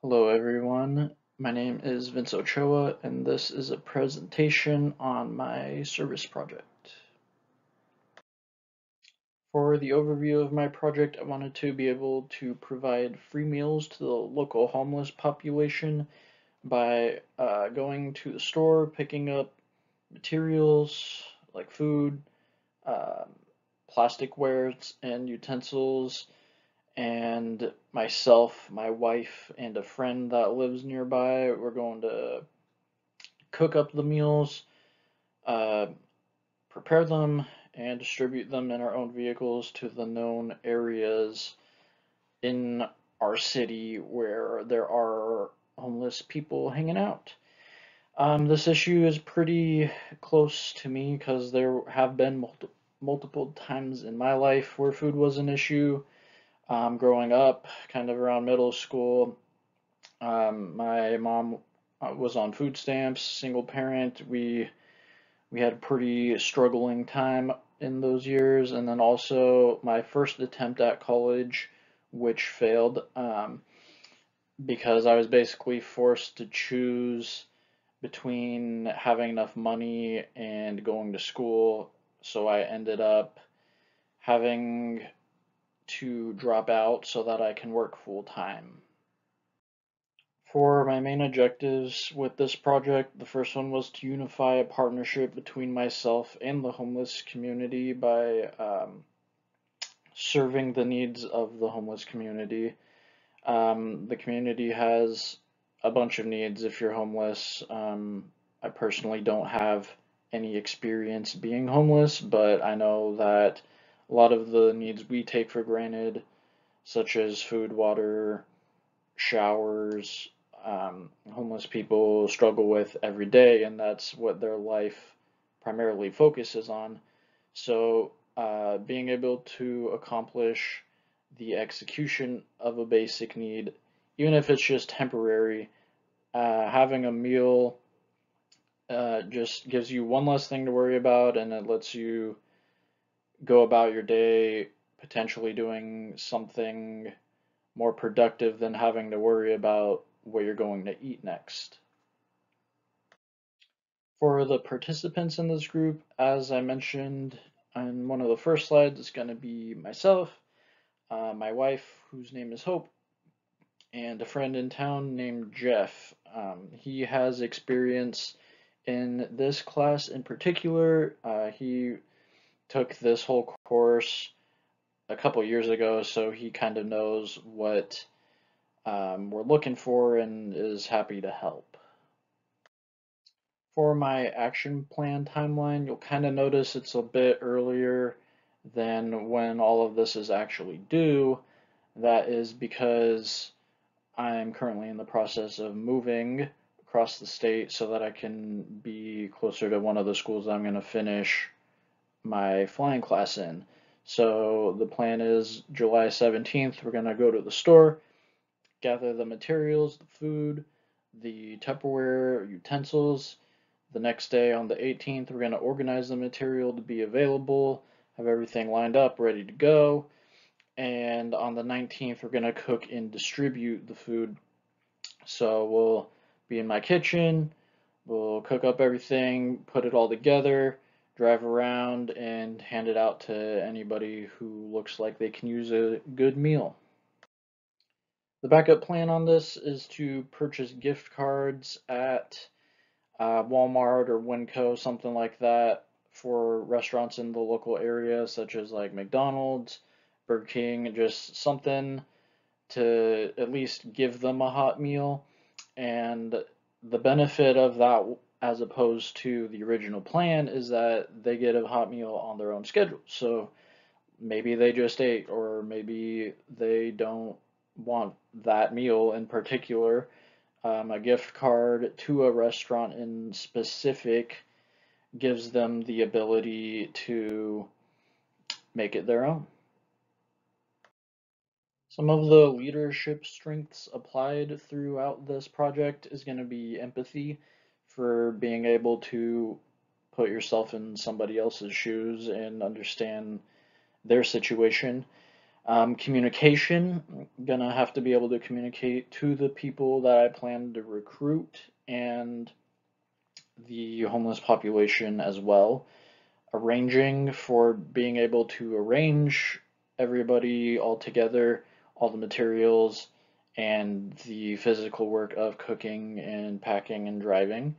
Hello everyone, my name is Vince Ochoa and this is a presentation on my service project. For the overview of my project, I wanted to be able to provide free meals to the local homeless population by going to the store, picking up materials like food, um, plasticwares and utensils, and myself, my wife, and a friend that lives nearby. We're going to cook up the meals, uh, prepare them, and distribute them in our own vehicles to the known areas in our city where there are homeless people hanging out. This issue is pretty close to me because there have been multiple times in my life where food was an issue. Growing up, kind of around middle school, my mom was on food stamps, single parent. We had a pretty struggling time in those years, and then also my first attempt at college, which failed because I was basically forced to choose between having enough money and going to school. So I ended up having to drop out so that I can work full time. For my main objectives with this project, the first one was to unify a partnership between myself and the homeless community by serving the needs of the homeless community. The community has a bunch of needs if you're homeless. I personally don't have any experience being homeless, but I know that a lot of the needs we take for granted, such as food, water, showers, homeless people struggle with every day, and that's what their life primarily focuses on. So, being able to accomplish the execution of a basic need, even if it's just temporary, having a meal just gives you one less thing to worry about, and it lets you go about your day potentially doing something more productive than having to worry about what you're going to eat next. For the participants in this group, as I mentioned on one of the first slides, it's going to be myself, my wife, whose name is Hope, and a friend in town named Jeff. He has experience in this class in particular. He took this whole course a couple years ago, so he kind of knows what we're looking for and is happy to help. For my action plan timeline, you'll kind of notice it's a bit earlier than when all of this is actually due. That is because I'm currently in the process of moving across the state so that I can be closer to one of the schools I'm going to finish my flying class in. So the plan is July 17th, we're going to go to the store, gather the materials, the food, the Tupperware utensils. The next day on the 18th, we're going to organize the material to be available, have everything lined up, ready to go. And on the 19th, we're going to cook and distribute the food. So we'll be in my kitchen, we'll cook up everything, put it all together, drive around, and hand it out to anybody who looks like they can use a good meal. The backup plan on this is to purchase gift cards at Walmart or Winco, something like that, for restaurants in the local area, such as like McDonald's, Burger King, just something to at least give them a hot meal. And the benefit of that, as opposed to the original plan, is that they get a hot meal on their own schedule. So maybe they just ate, or maybe they don't want that meal in particular. A gift card to a restaurant in specific gives them the ability to make it their own. Some of the leadership strengths applied throughout this project is going to be empathy, for being able to put yourself in somebody else's shoes and understand their situation. Communication, I'm gonna have to be able to communicate to the people that I plan to recruit and the homeless population as well. Arranging for being able to arrange everybody all together, all the materials, and the physical work of cooking and packing and driving.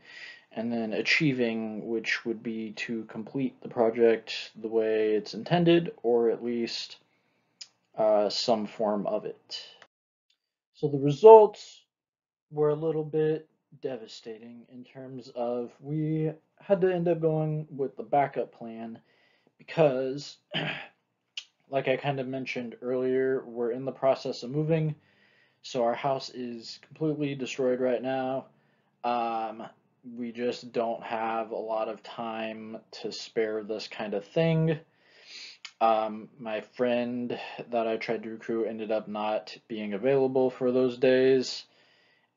And then achieving, which would be to complete the project the way it's intended, or at least some form of it. So the results were a little bit devastating in terms of we had to end up going with the backup plan because, like I kind of mentioned earlier, we're in the process of moving, so our house is completely destroyed right now. Um, we just don't have a lot of time to spare this kind of thing. My friend that I tried to recruit ended up not being available for those days.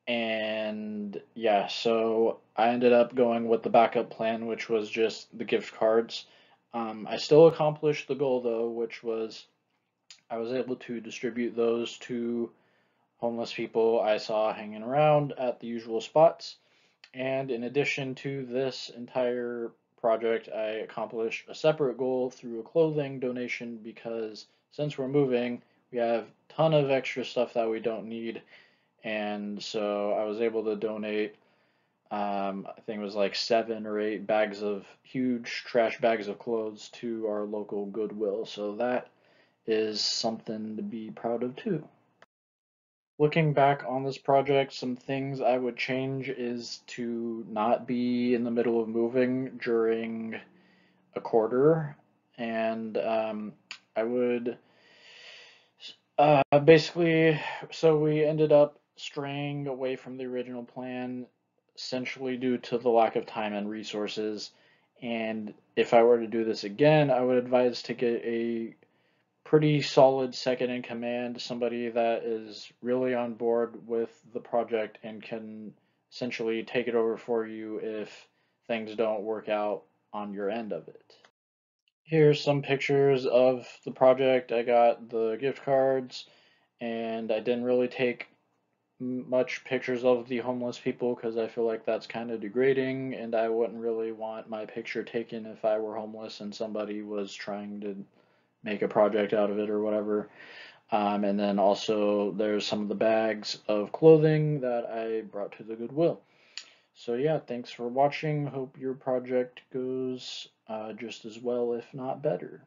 And yeah, so I ended up going with the backup plan, which was just the gift cards. I still accomplished the goal though, which was I was able to distribute those to homeless people I saw hanging around at the usual spots. And in addition to this entire project, I accomplished a separate goal through a clothing donation because since we're moving, we have a ton of extra stuff that we don't need. And so I was able to donate, I think it was like 7 or 8 bags of huge trash bags of clothes to our local Goodwill. So that is something to be proud of too. Looking back on this project, some things I would change is to not be in the middle of moving during a quarter, and I would basically, so we ended up straying away from the original plan, essentially due to the lack of time and resources. And if I were to do this again, I would advise to get a pretty solid second in command, somebody that is really on board with the project and can essentially take it over for you if things don't work out on your end of it. Here's some pictures of the project. I got the gift cards, and I didn't really take much pictures of the homeless people because I feel like that's kind of degrading, and I wouldn't really want my picture taken if I were homeless and somebody was trying to make a project out of it or whatever. And then also there's some of the bags of clothing that I brought to the Goodwill. So yeah, thanks for watching. Hope your project goes just as well, if not better.